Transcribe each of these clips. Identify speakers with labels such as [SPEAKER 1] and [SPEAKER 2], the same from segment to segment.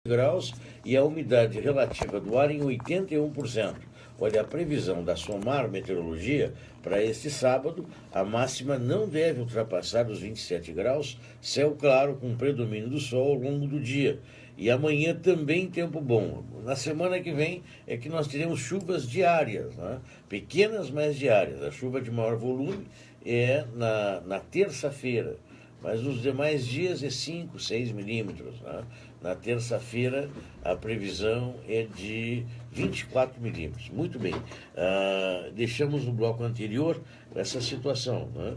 [SPEAKER 1] graus e a umidade relativa do ar em 81%. Olha, a previsão da SOMAR Meteorologia para este sábado, a máxima não deve ultrapassar os 27 graus, céu claro com predomínio do sol ao longo do dia. E amanhã também tempo bom. Na semana que vem é que nós teremos chuvas diárias, né? Pequenas, mas diárias. A chuva de maior volume é na terça-feira, mas nos demais dias é 5, 6 milímetros. Né? Na terça-feira a previsão é de 24 milímetros. Muito bem. Deixamos no bloco anterior essa situação. Né?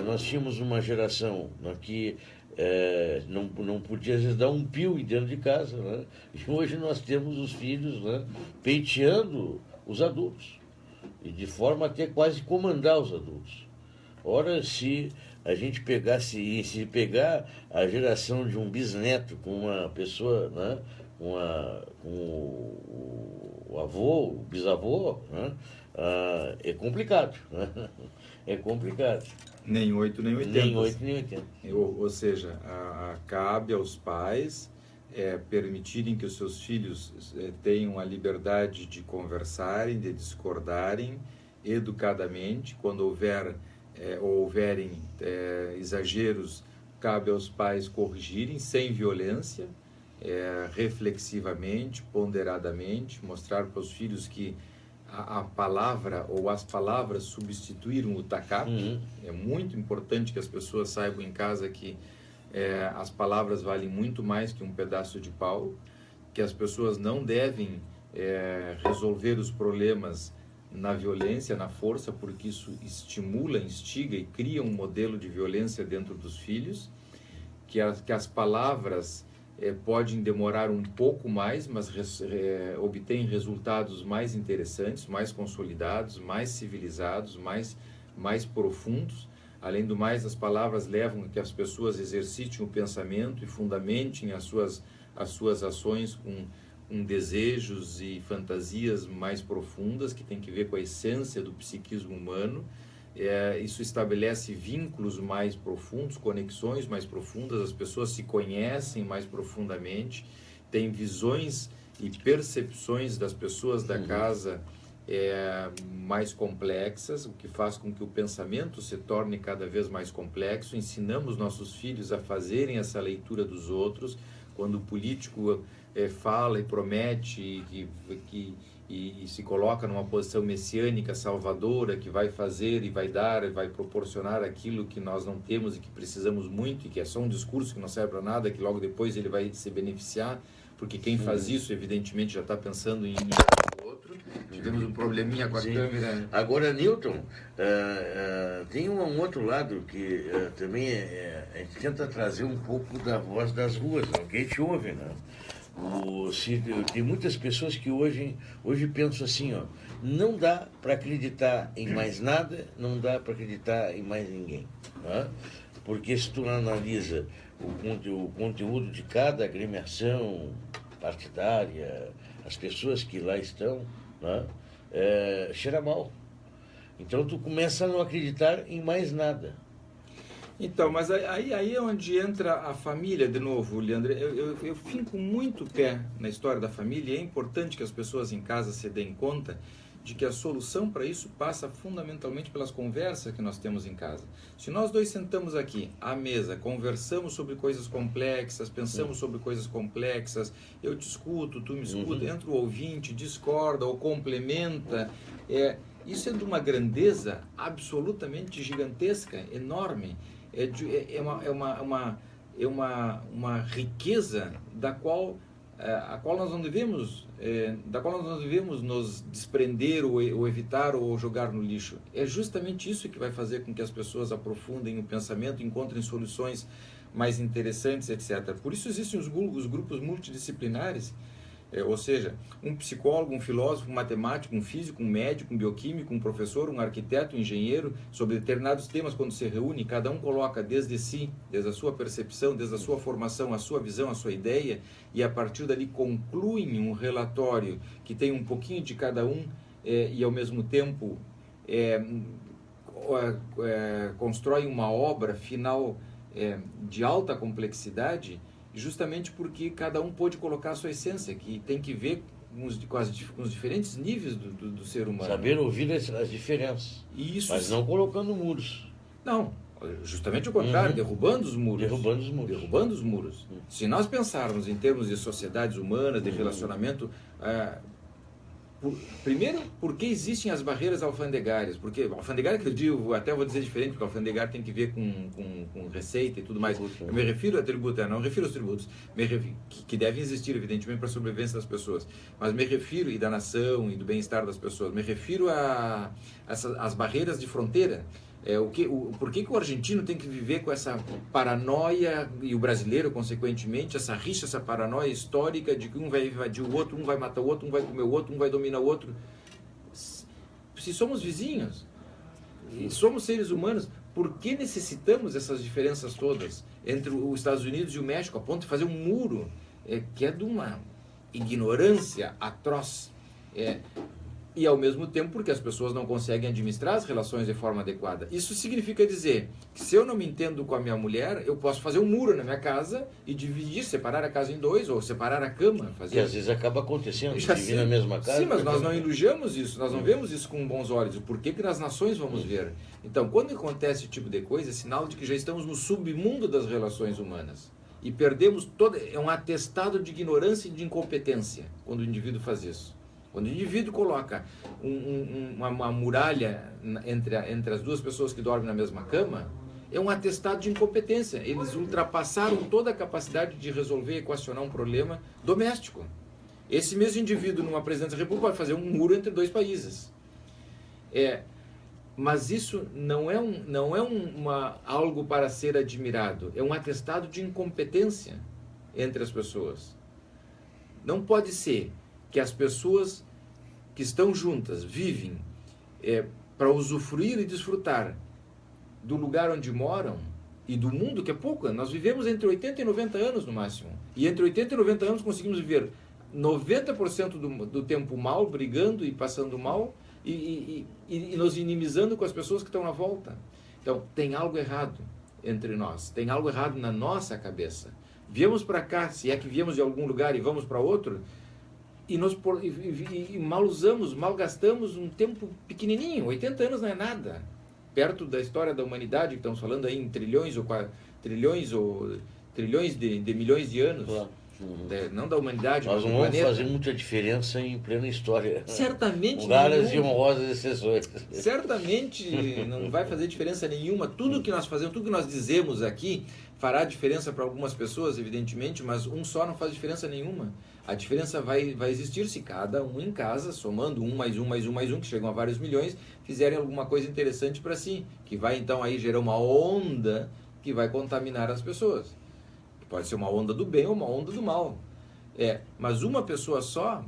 [SPEAKER 1] Nós tínhamos uma geração que não podia às vezes dar um pio dentro de casa, né? E hoje nós temos os filhos, né, peiteando os adultos, e de forma até quase comandar os adultos. Ora, se a gente se pegar a geração de um bisneto com uma pessoa, né, com o avô, o bisavô, né, é complicado. Né? É complicado.
[SPEAKER 2] Nem 8, nem 80.
[SPEAKER 1] Nem 8, nem 80.
[SPEAKER 2] Ou seja, cabe aos pais permitirem que os seus filhos tenham a liberdade de conversarem, de discordarem educadamente. Quando houverem exageros, cabe aos pais corrigirem sem violência, reflexivamente, ponderadamente, mostrar para os filhos que a palavra ou as palavras substituíram o tacape.
[SPEAKER 1] Uhum.
[SPEAKER 2] É muito importante que as pessoas saibam em casa que as palavras valem muito mais que um pedaço de pau, que as pessoas não devem resolver os problemas na violência, na força, porque isso estimula, instiga e cria um modelo de violência dentro dos filhos, que as palavras podem demorar um pouco mais, mas obtêm resultados mais interessantes, mais consolidados, mais civilizados, mais profundos. Além do mais, as palavras levam a que as pessoas exercitem o pensamento e fundamentem as suas ações com desejos e fantasias mais profundas, que tem que ver com a essência do psiquismo humano. Isso estabelece vínculos mais profundos, conexões mais profundas, as pessoas se conhecem mais profundamente, têm visões e percepções das pessoas da casa mais complexas, o que faz com que o pensamento se torne cada vez mais complexo. Ensinamos nossos filhos a fazerem essa leitura dos outros. Quando o político fala e promete e se coloca numa posição messiânica, salvadora, que vai fazer e vai dar e vai proporcionar aquilo que nós não temos e que precisamos muito, e que é só um discurso que não serve para nada, que logo depois ele vai se beneficiar, porque quem faz isso evidentemente já está pensando em outro. Tivemos um probleminha com a câmera.
[SPEAKER 1] Agora, Newton, tem um outro lado que também a gente tenta trazer um pouco da voz das ruas, não? Que a gente ouve, né? Tem muitas pessoas que hoje pensam assim, ó, não dá para acreditar em mais nada, não dá para acreditar em mais ninguém. Né? Porque se tu analisa o conteúdo de cada agremiação partidária, as pessoas que lá estão, né, cheira mal. Então tu começa a não acreditar em mais nada.
[SPEAKER 2] Então, mas aí é onde entra a família de novo, Leandro. Eu finco muito pé na história da família, e é importante que as pessoas em casa se deem conta de que a solução para isso passa fundamentalmente pelas conversas que nós temos em casa. Se nós dois sentamos aqui à mesa, conversamos sobre coisas complexas, pensamos sobre coisas complexas, eu te escuto, tu me escuta, entra o ouvinte, discorda ou complementa, isso é de uma grandeza absolutamente gigantesca, enorme. É uma riqueza da qual nós não devemos nos desprender ou evitar ou jogar no lixo. É justamente isso que vai fazer com que as pessoas aprofundem o pensamento, encontrem soluções mais interessantes, etc. Por isso existem os grupos multidisciplinares, ou seja, um psicólogo, um filósofo, um matemático, um físico, um médico, um bioquímico, um professor, um arquiteto, um engenheiro, sobre determinados temas. Quando se reúne, cada um coloca desde si, desde a sua percepção, desde a sua formação, a sua visão, a sua ideia, e a partir dali concluem um relatório que tem um pouquinho de cada um, e ao mesmo tempo constrói uma obra final de alta complexidade. justamente porque cada um pôde colocar a sua essência, que tem que ver com os diferentes níveis do ser humano.
[SPEAKER 1] Saber ouvir as diferenças,
[SPEAKER 2] Isso,
[SPEAKER 1] mas não colocando muros.
[SPEAKER 2] Não, justamente o contrário, derrubando os muros.
[SPEAKER 1] Derrubando os muros.
[SPEAKER 2] Derrubando os muros. Se nós pensarmos em termos de sociedades humanas, de relacionamento, primeiro, por que existem as barreiras alfandegárias? Porque alfandegária, que eu digo, até vou dizer diferente, porque alfandegário tem que ver com receita e tudo mais. Eu me refiro a tributo, não me refiro aos tributos, que devem existir, evidentemente, para a sobrevivência das pessoas. Mas me refiro, e da nação, e do bem-estar das pessoas, me refiro às barreiras de fronteira. Por que o argentino tem que viver com essa paranoia, e o brasileiro, consequentemente, essa rixa, essa paranoia histórica de que um vai invadir o outro, um vai matar o outro, um vai comer o outro, um vai dominar o outro? Se somos vizinhos, e somos seres humanos, por que necessitamos essas diferenças todas entre os Estados Unidos e o México, a ponto de fazer um muro que é de uma ignorância atroz? E ao mesmo tempo porque as pessoas não conseguem administrar as relações de forma adequada. Isso significa dizer que se eu não me entendo com a minha mulher, eu posso fazer um muro na minha casa e dividir, separar a casa em dois, ou separar a cama.
[SPEAKER 1] E às vezes acaba acontecendo, dividir na mesma casa.
[SPEAKER 2] Sim, mas nós não elogiamos isso, nós não vemos isso com bons olhos. Por que nas nações vamos ver? Então, quando acontece esse tipo de coisa, é sinal de que já estamos no submundo das relações humanas. E perdemos é um atestado de ignorância e de incompetência quando o indivíduo faz isso. Quando o indivíduo coloca uma muralha entre as duas pessoas que dormem na mesma cama, é um atestado de incompetência. Eles ultrapassaram toda a capacidade de resolver e equacionar um problema doméstico. Esse mesmo indivíduo, numa presidência da República, pode fazer um muro entre dois países. Mas isso não é algo para ser admirado. É um atestado de incompetência entre as pessoas. Não pode ser que as pessoas que estão juntas vivem para usufruir e desfrutar do lugar onde moram e do mundo, que é pouco. Nós vivemos entre 80 e 90 anos no máximo. E entre 80 e 90 anos conseguimos viver 90% do tempo mal, brigando e passando mal e nos inimizando com as pessoas que estão à volta. Então, tem algo errado entre nós. Tem algo errado na nossa cabeça. Viemos para cá, se é que viemos de algum lugar e vamos para outro, e mal usamos, mal gastamos um tempo pequenininho. 80 anos não é nada. Perto da história da humanidade, que estamos falando aí em trilhões de milhões de anos. Claro. Não da humanidade,
[SPEAKER 1] nós
[SPEAKER 2] mas do
[SPEAKER 1] não vamos
[SPEAKER 2] planeta.
[SPEAKER 1] fazer muita diferença em plena história.
[SPEAKER 2] Certamente
[SPEAKER 1] raras e honrosas exceções.
[SPEAKER 2] Certamente não vai fazer diferença nenhuma. Tudo que nós fazemos, tudo que nós dizemos aqui fará diferença para algumas pessoas, evidentemente, mas um só não faz diferença nenhuma. A diferença vai existir se cada um em casa, somando um mais um mais um mais um, que chegam a vários milhões, fizerem alguma coisa interessante para si, que vai então aí gerar uma onda que vai contaminar as pessoas. Pode ser uma onda do bem ou uma onda do mal. Mas uma pessoa só,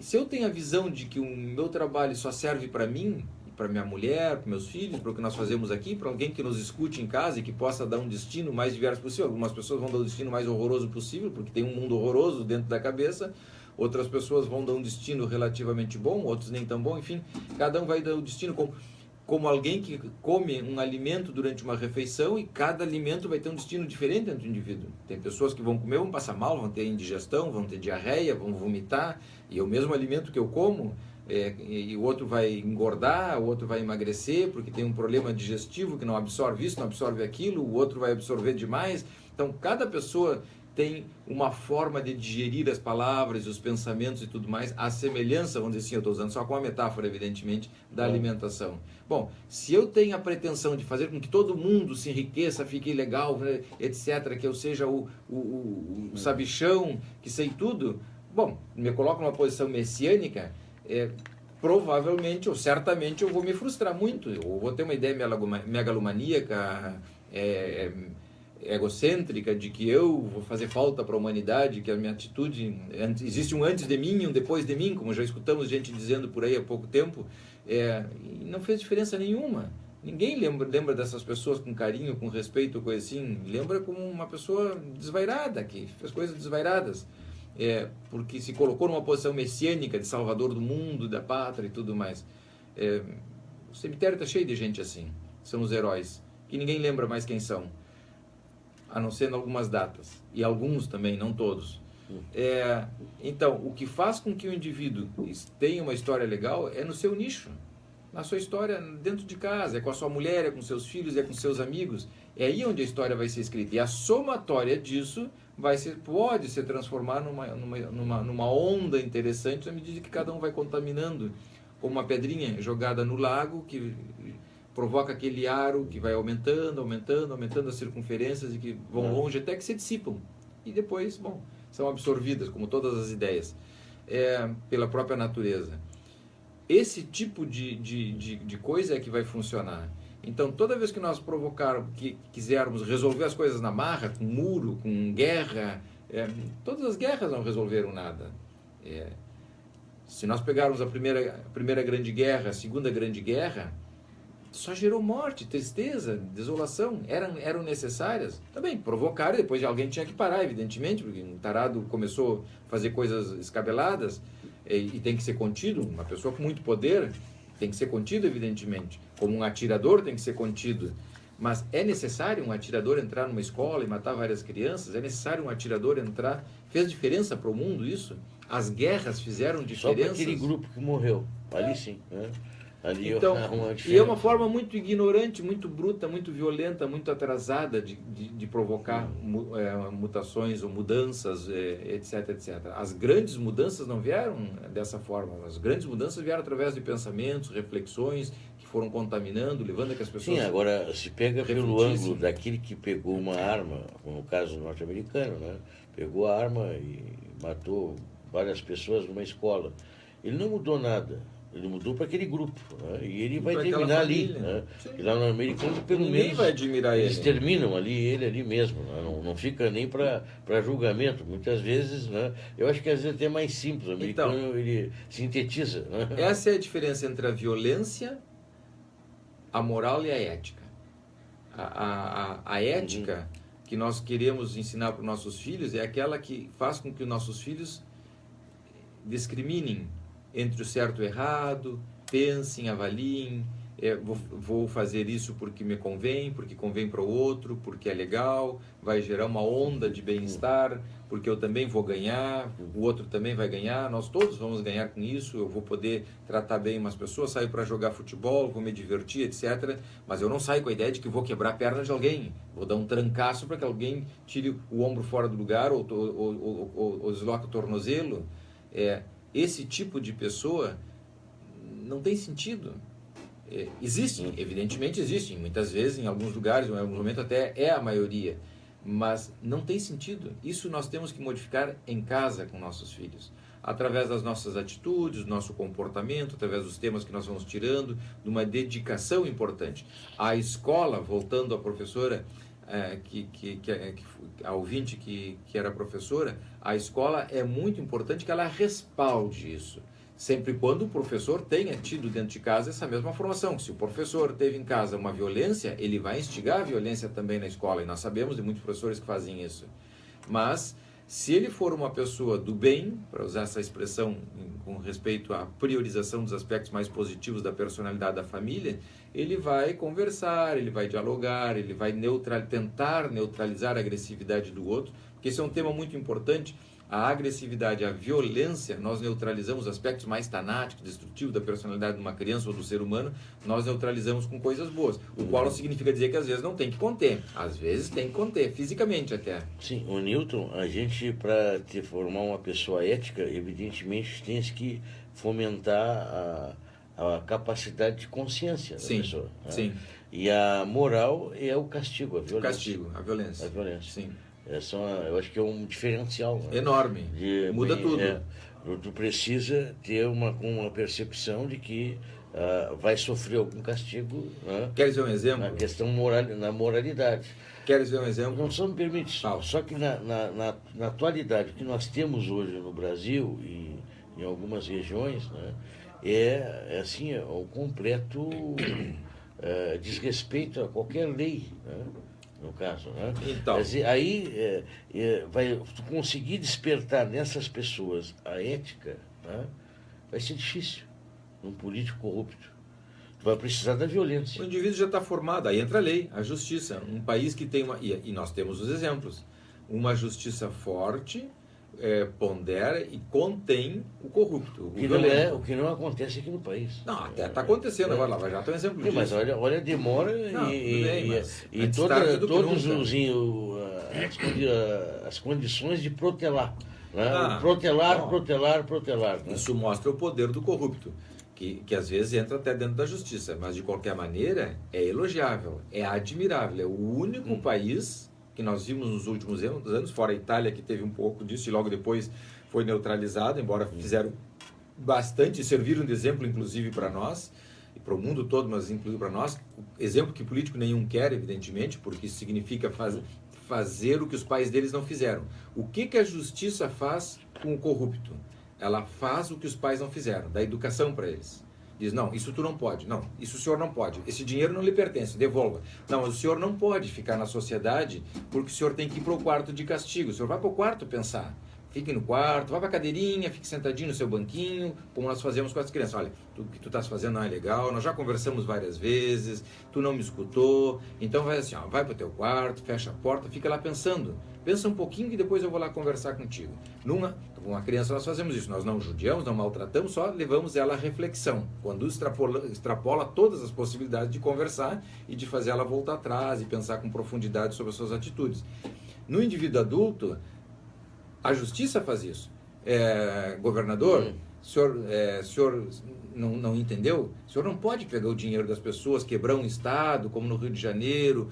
[SPEAKER 2] se eu tenho a visão de que o meu trabalho só serve para mim, para minha mulher, para meus filhos, para o que nós fazemos aqui, para alguém que nos escute em casa e que possa dar um destino mais diverso possível. Algumas pessoas vão dar o destino mais horroroso possível, porque tem um mundo horroroso dentro da cabeça. Outras pessoas vão dar um destino relativamente bom, outros nem tão bom. Enfim, cada um vai dar o destino como alguém que come um alimento durante uma refeição, e cada alimento vai ter um destino diferente dentro do indivíduo. Tem pessoas que vão comer, vão passar mal, vão ter indigestão, vão ter diarreia, vão vomitar, e é o mesmo alimento que eu como, e o outro vai engordar, o outro vai emagrecer, porque tem um problema digestivo que não absorve isso, não absorve aquilo, o outro vai absorver demais. Então, cada pessoa tem uma forma de digerir as palavras, os pensamentos e tudo mais, a semelhança, vamos dizer assim, eu estou usando só com a metáfora, evidentemente, da alimentação. Bom, se eu tenho a pretensão de fazer com que todo mundo se enriqueça, fique legal, etc., que eu seja o sabichão, que sei tudo, bom, me coloco numa posição messiânica, provavelmente ou certamente eu vou me frustrar muito, ou vou ter uma ideia megalomaníaca, egocêntrica, de que eu vou fazer falta para a humanidade, que a minha atitude, existe um antes de mim e um depois de mim, como já escutamos gente dizendo por aí há pouco tempo, e não fez diferença nenhuma. Ninguém lembra dessas pessoas com carinho, com respeito, coisa assim. Lembra como uma pessoa desvairada, que fez coisas desvairadas, porque se colocou numa posição messiânica de salvador do mundo, da pátria e tudo mais. O cemitério está cheio de gente assim, são os heróis, que ninguém lembra mais quem são. a não ser em algumas datas, e alguns também, não todos. Então, o que faz com que o indivíduo tenha uma história legal é no seu nicho, na sua história dentro de casa, é com a sua mulher, é com seus filhos, é com seus amigos. É aí onde a história vai ser escrita. E a somatória disso pode se transformar numa onda interessante, na medida que cada um vai contaminando, como uma pedrinha jogada no lago, que provoca aquele aro que vai aumentando, aumentando, aumentando as circunferências e que vão longe até que se dissipam. E depois, bom, são absorvidas, como todas as ideias, pela própria natureza. Esse tipo de coisa é que vai funcionar. Então, toda vez que nós que quisermos resolver as coisas na marra, com muro, com guerra, todas as guerras não resolveram nada. Se nós pegarmos a primeira grande guerra, a segunda grande guerra, só gerou morte, tristeza, desolação, eram necessárias. Também provocaram, depois alguém tinha que parar, evidentemente, porque um tarado começou a fazer coisas escabeladas e tem que ser contido. Uma pessoa com muito poder tem que ser contido, evidentemente. Como um atirador tem que ser contido. Mas é necessário um atirador entrar numa escola e matar várias crianças? É necessário um atirador entrar? Fez diferença para o mundo isso? As guerras fizeram diferença?
[SPEAKER 1] Só para aquele grupo que morreu. Ali sim, né? Ali
[SPEAKER 2] então, e é uma forma muito ignorante, muito bruta, muito violenta, muito atrasada de provocar mutações ou mudanças, etc, etc. As grandes mudanças não vieram dessa forma. As grandes mudanças vieram através de pensamentos, reflexões que foram contaminando, levando a que as pessoas...
[SPEAKER 1] Sim, agora se pega pelo ângulo daquele que pegou uma arma, no caso norte-americano, né? Pegou a arma e matou várias pessoas numa escola. Ele não mudou nada. Ele mudou para aquele grupo, né? E ele vai terminar ali, né? E lá no americano, pelo
[SPEAKER 2] Ninguém
[SPEAKER 1] menos,
[SPEAKER 2] vai admirar
[SPEAKER 1] eles
[SPEAKER 2] ele.
[SPEAKER 1] terminam ele ali mesmo, né? Não fica nem para julgamento. Muitas vezes, né? Eu acho que às vezes até é mais simples. O americano, ele sintetiza, né?
[SPEAKER 2] Essa é a diferença entre a violência, a moral e a ética. A ética que nós queremos ensinar para os nossos filhos é aquela que faz com que os nossos filhos discriminem entre o certo e o errado, pensem, avaliem, vou fazer isso porque me convém, porque convém para o outro, porque é legal, vai gerar uma onda de bem-estar, porque eu também vou ganhar, o outro também vai ganhar, nós todos vamos ganhar com isso, eu vou poder tratar bem umas pessoas, saio para jogar futebol, vou me divertir, etc. Mas eu não saio com a ideia de que vou quebrar a perna de alguém, vou dar um trancaço para que alguém tire o ombro fora do lugar ou desloque o tornozelo. Esse tipo de pessoa não tem sentido. Existem, evidentemente existem, muitas vezes, em alguns lugares, em alguns momentos até é a maioria, mas não tem sentido. Isso nós temos que modificar em casa com nossos filhos, através das nossas atitudes, do nosso comportamento, através dos temas que nós vamos tirando, de uma dedicação importante. A escola, voltando à professora, a ouvinte que era professora, a escola é muito importante que ela respalde isso, sempre e quando o professor tenha tido dentro de casa essa mesma formação. Se o professor teve em casa uma violência, ele vai instigar a violência também na escola, e nós sabemos de muitos professores que fazem isso. Mas se ele for uma pessoa do bem, para usar essa expressão com respeito à priorização dos aspectos mais positivos da personalidade da família, ele vai conversar, ele vai dialogar, ele vai tentar neutralizar a agressividade do outro, porque esse é um tema muito importante. A agressividade, a violência, nós neutralizamos aspectos mais tanáticos, destrutivos da personalidade de uma criança ou do ser humano, nós neutralizamos com coisas boas, o qual não significa dizer que às vezes não tem que conter, às vezes tem que conter, fisicamente até.
[SPEAKER 1] Sim, o Newton, a gente, para formar uma pessoa ética, evidentemente tem que fomentar a capacidade de consciência da pessoa. Né?
[SPEAKER 2] Sim.
[SPEAKER 1] E a moral é o castigo, a violência.
[SPEAKER 2] O castigo, a violência.
[SPEAKER 1] A violência.
[SPEAKER 2] Sim.
[SPEAKER 1] Eu acho que é um diferencial. Né?
[SPEAKER 2] Enorme. Muda tudo.
[SPEAKER 1] Tu precisa ter uma percepção de que vai sofrer algum castigo. Né?
[SPEAKER 2] Queres ver um exemplo?
[SPEAKER 1] Na questão na moralidade.
[SPEAKER 2] Queres ver um exemplo?
[SPEAKER 1] Não só me permite. Só que na atualidade, o que nós temos hoje no Brasil e em algumas regiões, né, assim, o completo desrespeito a qualquer lei, né, no caso. Né?
[SPEAKER 2] Então.
[SPEAKER 1] Aí vai conseguir despertar nessas pessoas a ética, né, vai ser difícil num político corrupto. vai precisar da violência.
[SPEAKER 2] O indivíduo já está formado, aí entra a lei, a justiça. Um país que tem uma... E nós temos os exemplos. Uma justiça forte, pondera e contém o corrupto,
[SPEAKER 1] O que não acontece aqui no país.
[SPEAKER 2] Não, até está acontecendo agora, Lava Jato é um exemplo disso.
[SPEAKER 1] Mas olha, demora e todos as condições de protelar. Né? Protelar. Né?
[SPEAKER 2] Isso mostra o poder do corrupto, que às vezes entra até dentro da justiça, mas de qualquer maneira é elogiável, é admirável, é o único país que nós vimos nos últimos anos, fora a Itália, que teve um pouco disso e logo depois foi neutralizado, embora fizeram bastante, serviram de exemplo inclusive para nós, e para o mundo todo, mas inclusive para nós, exemplo que político nenhum quer, evidentemente, porque isso significa fazer o que os pais deles não fizeram. O que a justiça faz com o corrupto? Ela faz o que os pais não fizeram, dá educação para eles. Diz, não, isso tu não pode, não, isso o senhor não pode, esse dinheiro não lhe pertence, devolva. Não, mas o senhor não pode ficar na sociedade porque o senhor tem que ir para o quarto de castigo, o senhor vai para o quarto pensar. Fique no quarto, vá para a cadeirinha, fique sentadinho no seu banquinho, como nós fazemos com as crianças. Olha, o que tu estás fazendo não é legal, nós já conversamos várias vezes, tu não me escutou, então vai assim, ó, vai para o teu quarto, fecha a porta, fica lá pensando. Pensa um pouquinho que depois eu vou lá conversar contigo. Com uma criança nós fazemos isso, nós não judiamos, não maltratamos, só levamos ela à reflexão. Quando extrapola todas as possibilidades de conversar e de fazer ela voltar atrás e pensar com profundidade sobre as suas atitudes. No indivíduo adulto, a justiça faz isso. Governador, o senhor não entendeu? O senhor não pode pegar o dinheiro das pessoas, quebrar um estado, como no Rio de Janeiro,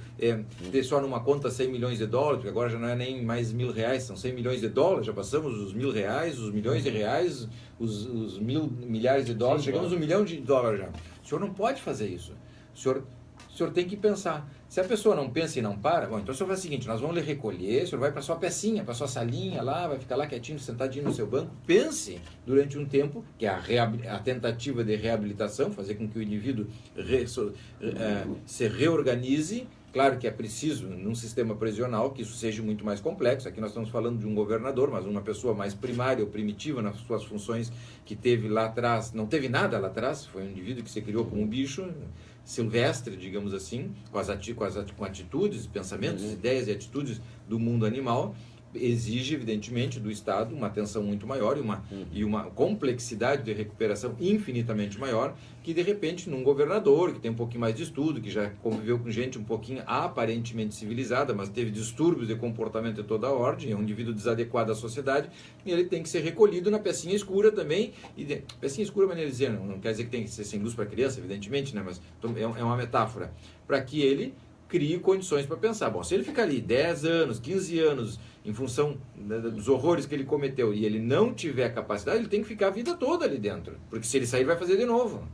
[SPEAKER 2] ter só numa conta 100 milhões de dólares, porque agora já não é nem mais R$1.000, são 100 milhões de dólares, já passamos os R$1.000, os milhões de reais, os milhares de dólares, chegamos a $1 milhão já. O senhor não pode fazer isso. O senhor tem que pensar. Se a pessoa não pensa e não para, bom, então o senhor faz o seguinte, nós vamos lhe recolher, o senhor vai para sua pecinha, para sua salinha lá, vai ficar lá quietinho, sentadinho no seu banco, pense durante um tempo, que é a tentativa de reabilitação, fazer com que o indivíduo se reorganize. Claro que é preciso, num sistema prisional, que isso seja muito mais complexo. Aqui nós estamos falando de um governador, mas uma pessoa mais primária ou primitiva nas suas funções que teve lá atrás, não teve nada lá atrás, foi um indivíduo que se criou como um bicho silvestre, digamos assim, com atitudes, pensamentos, ideias e atitudes do mundo animal. Exige, evidentemente, do Estado uma atenção muito maior e uma complexidade de recuperação infinitamente maior, que de repente num governador que tem um pouquinho mais de estudo, que já conviveu com gente um pouquinho aparentemente civilizada, mas teve distúrbios de comportamento de toda a ordem, é um indivíduo desadequado à sociedade, e ele tem que ser recolhido na pecinha escura também. Pecinha escura, maneira de dizer, não quer dizer que tem que ser sem luz para criança, evidentemente, né? Mas é uma metáfora, para que ele crie condições para pensar. Bom, se ele ficar ali 10 anos, 15 anos, em função dos horrores que ele cometeu, e ele não tiver capacidade, ele tem que ficar a vida toda ali dentro. Porque se ele sair, vai fazer de novo.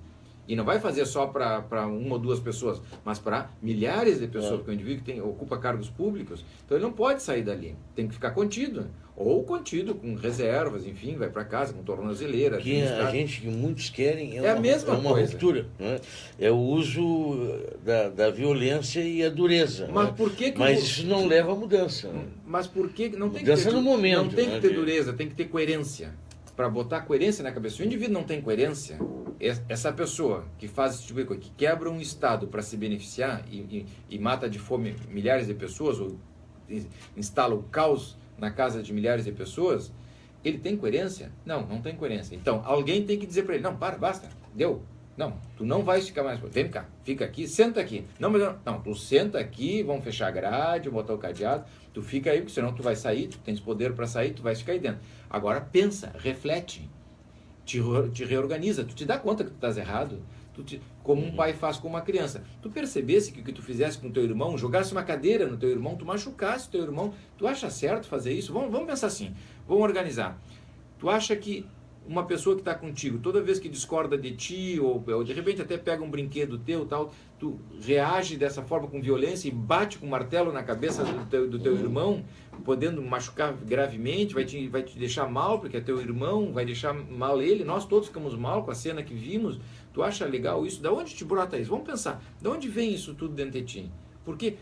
[SPEAKER 2] E não vai fazer só para uma ou duas pessoas, mas para milhares de pessoas, porque o indivíduo ocupa cargos públicos. Então ele não pode sair dali, tem que ficar contido. Ou contido com reservas, enfim, vai para casa com tornozeleira.
[SPEAKER 1] Que a gente, que muitos querem,
[SPEAKER 2] a mesma
[SPEAKER 1] uma
[SPEAKER 2] coisa.
[SPEAKER 1] Ruptura. Né? É o uso da violência e a dureza.
[SPEAKER 2] Mas
[SPEAKER 1] né?
[SPEAKER 2] por que
[SPEAKER 1] Mas isso não leva à mudança.
[SPEAKER 2] Mas por que não tem
[SPEAKER 1] mudança
[SPEAKER 2] que ter,
[SPEAKER 1] no momento.
[SPEAKER 2] Não tem que ter dureza, tem que ter coerência. Para botar coerência na cabeça. Se o indivíduo não tem coerência, essa pessoa que faz esse tipo de coisa, que quebra um Estado para se beneficiar e mata de fome milhares de pessoas, ou instala o caos na casa de milhares de pessoas, ele tem coerência? Não tem coerência. Então, alguém tem que dizer para ele, não, basta, deu. Não, tu não vais ficar mais... Vem cá, fica aqui, senta aqui. Não, tu senta aqui, vamos fechar a grade, botar o cadeado, tu fica aí, porque senão tu vai sair, tu tens poder para sair, tu vais ficar aí dentro. Agora pensa, reflete, te reorganiza, tu te dá conta que tu estás errado, como um pai faz com uma criança. Tu percebesse que o que tu fizesse com teu irmão, jogasse uma cadeira no teu irmão, tu machucasse teu irmão, tu acha certo fazer isso? Vamos pensar assim, vamos organizar. Tu acha que uma pessoa que está contigo, toda vez que discorda de ti, ou de repente até pega um brinquedo teu, tal, tu reage dessa forma com violência e bate com um martelo na cabeça do teu irmão, podendo machucar gravemente, vai te deixar mal, porque é teu irmão, vai deixar mal ele, nós todos ficamos mal com a cena que vimos. Tu acha legal isso? Da onde te brota isso? Vamos pensar, da onde vem isso tudo dentro de ti? Porque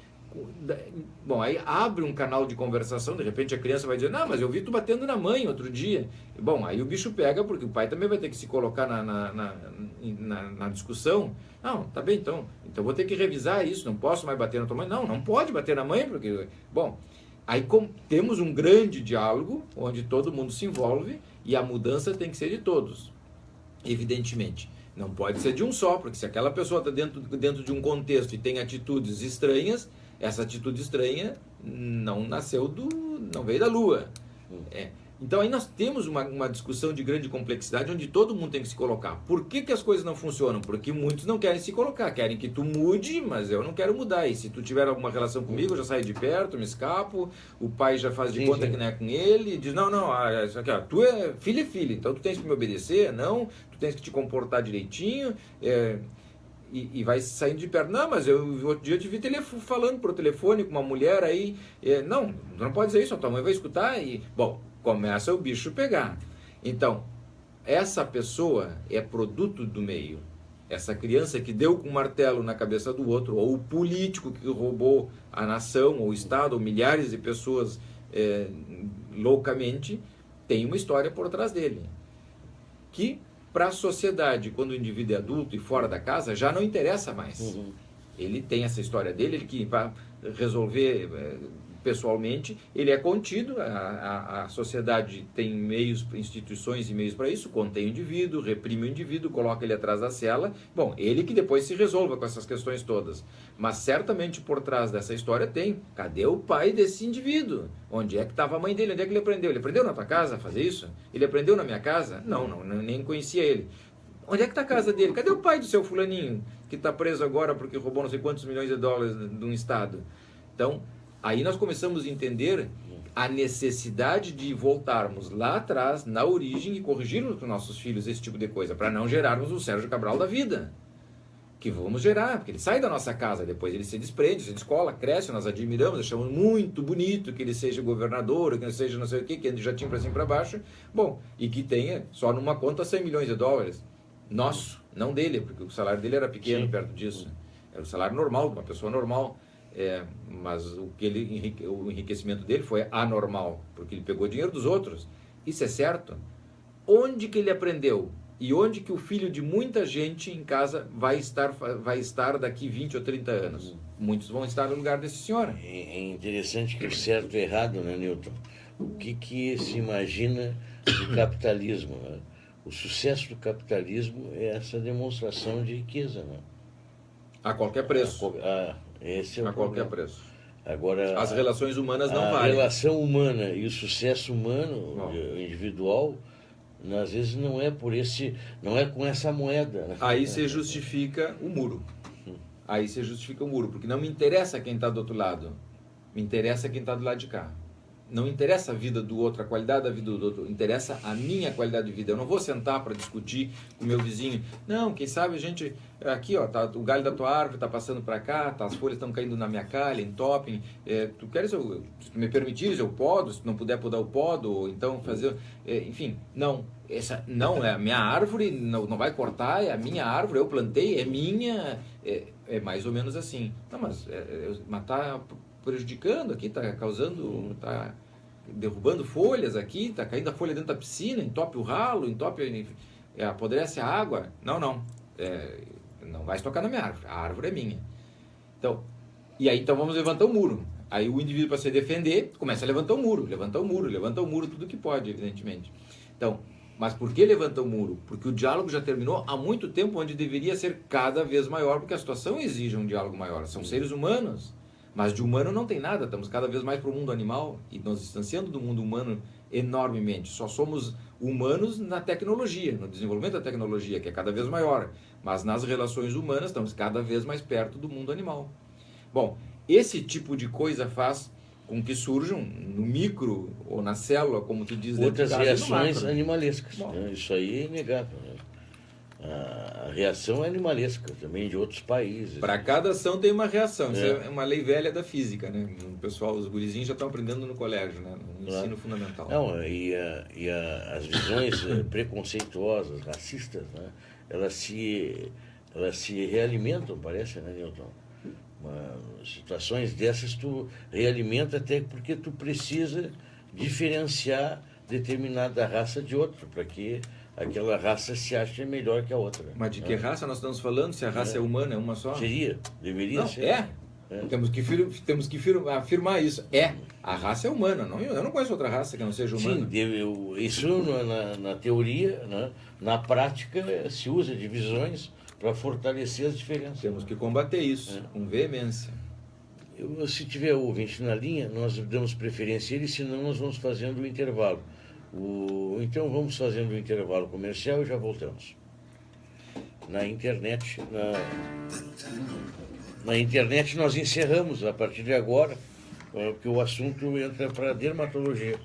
[SPEAKER 2] Bom, aí abre um canal de conversação, de repente a criança vai dizer, não, mas eu vi tu batendo na mãe outro dia. Bom, aí o bicho pega, porque o pai também vai ter que se colocar na discussão. Não, tá bem, então vou ter que revisar isso, não posso mais bater na tua mãe. Não, não pode bater na mãe, porque... Bom, aí temos um grande diálogo, onde todo mundo se envolve, e a mudança tem que ser de todos, evidentemente. Não pode ser de um só, porque se aquela pessoa está dentro de um contexto e tem atitudes estranhas, essa atitude estranha não veio da lua. Então aí nós temos uma discussão de grande complexidade, onde todo mundo tem que se colocar. Por que as coisas não funcionam? Porque muitos não querem se colocar, querem que tu mude, mas eu não quero mudar. E se tu tiver alguma relação comigo, eu já saio de perto, me escapo, o pai já faz de conta que não é com ele, e diz, não, isso aqui, ó, tu é filho, então tu tens que me obedecer, não, tu tens que te comportar direitinho, e vai saindo de perto. Não, mas outro dia eu te vi falando por telefone com uma mulher aí, não pode dizer isso, a tua mãe vai escutar, e, bom, começa o bicho pegar. Então, essa pessoa é produto do meio. Essa criança que deu com um martelo na cabeça do outro, ou o político que roubou a nação, ou o Estado, ou milhares de pessoas loucamente, tem uma história por trás dele. Que, para a sociedade, quando o indivíduo é adulto e fora da casa, já não interessa mais. Ele tem essa história dele, ele que vai resolver pessoalmente, ele é contido, a sociedade tem meios, instituições e meios para isso, contém o indivíduo, reprime o indivíduo, coloca ele atrás da cela, bom, ele que depois se resolva com essas questões todas. Mas certamente por trás dessa história tem, cadê o pai desse indivíduo? Onde é que estava a mãe dele? Onde é que ele aprendeu? Ele aprendeu na tua casa a fazer isso? Ele aprendeu na minha casa? Não, nem conhecia ele. Onde é que está a casa dele? Cadê o pai do seu fulaninho, que está preso agora porque roubou não sei quantos milhões de dólares de um estado? Então, aí nós começamos a entender a necessidade de voltarmos lá atrás, na origem, e corrigirmos com nossos filhos esse tipo de coisa, para não gerarmos o Sérgio Cabral da vida. Que vamos gerar, porque ele sai da nossa casa, depois ele se desprende, se descola, cresce, nós admiramos, achamos muito bonito que ele seja governador, que ele seja não sei o que ele já tinha para cima e para baixo, bom, e que tenha só numa conta 100 milhões de dólares. Nosso, não dele, porque o salário dele era pequeno perto disso. Era o salário normal, de uma pessoa normal. Mas o enriquecimento dele foi anormal, porque ele pegou dinheiro dos outros. Isso é certo? Onde que ele aprendeu? E onde que o filho de muita gente em casa vai estar daqui 20 ou 30 anos? Muitos vão estar no lugar desse senhor.
[SPEAKER 1] É interessante que o certo e errado, né, Newton? O que se imagina do capitalismo, né? O sucesso do capitalismo é essa demonstração de riqueza, né?
[SPEAKER 2] A qualquer preço.
[SPEAKER 1] Esse é o
[SPEAKER 2] a
[SPEAKER 1] problema.
[SPEAKER 2] qualquer preço.
[SPEAKER 1] Agora,
[SPEAKER 2] as relações humanas não valem.
[SPEAKER 1] A relação humana e o sucesso humano, individual, às vezes não é com essa moeda. Né?
[SPEAKER 2] Aí você justifica o muro. Porque não me interessa quem está do outro lado. Me interessa quem está do lado de cá. Não interessa a vida do outro, a qualidade da vida do outro, interessa a minha qualidade de vida. Eu não vou sentar para discutir com o meu vizinho. Não, quem sabe a gente... Aqui, ó, tá, o galho da tua árvore está passando para cá, tá, as folhas estão caindo na minha calha, entopem. Tu queres, se tu me permitires, eu podo. Se tu não puder podar, eu podo. Ou então fazer... enfim, não. Essa não é a minha árvore, não vai cortar, é a minha árvore, eu plantei, é minha. É mais ou menos assim. Não, mas tá prejudicando aqui, está causando, está derrubando folhas aqui, está caindo a folha dentro da piscina, entope o ralo, apodrece a água. Não, não vai tocar na minha árvore, a árvore é minha. Então vamos levantar o muro. Aí o indivíduo, para se defender, começa a levantar o muro, tudo que pode, evidentemente. Então, mas por que levanta o muro? Porque o diálogo já terminou há muito tempo, onde deveria ser cada vez maior, porque a situação exige um diálogo maior. São seres humanos. Mas de humano não tem nada, estamos cada vez mais para o mundo animal e nos distanciando do mundo humano enormemente. Só somos humanos na tecnologia, no desenvolvimento da tecnologia, que é cada vez maior. Mas nas relações humanas estamos cada vez mais perto do mundo animal. Bom, esse tipo de coisa faz com que surjam no micro ou na célula, como tu diz,
[SPEAKER 1] outras reações animalescas. Né? Isso aí é inegável. Né? A reação é animalesca também de outros países.
[SPEAKER 2] Para cada ação tem uma reação. Isso é uma lei velha da física, né? O pessoal, os gurizinhos já estão aprendendo no colégio, né? No ensino fundamental.
[SPEAKER 1] Não, as visões preconceituosas, racistas, né? Elas se realimentam, parece, né, Newton? situações dessas tu realimenta até porque tu precisa diferenciar determinada raça de outra, para que aquela raça se ache melhor que a outra.
[SPEAKER 2] Mas de que raça nós estamos falando? Se a raça é humana, é uma só?
[SPEAKER 1] Deveria
[SPEAKER 2] não,
[SPEAKER 1] ser.
[SPEAKER 2] Temos que afirmar isso. A raça é humana. Não, eu não conheço outra raça que não seja humana.
[SPEAKER 1] Sim, isso na teoria, né? Na prática se usa divisões para fortalecer as diferenças.
[SPEAKER 2] Temos que combater isso com veemência.
[SPEAKER 1] Se tiver ouvinte na linha, nós damos preferência a ele, senão nós vamos fazendo o intervalo. Então vamos fazendo o intervalo comercial e já voltamos. Na internet nós encerramos a partir de agora, porque o assunto entra para dermatologia.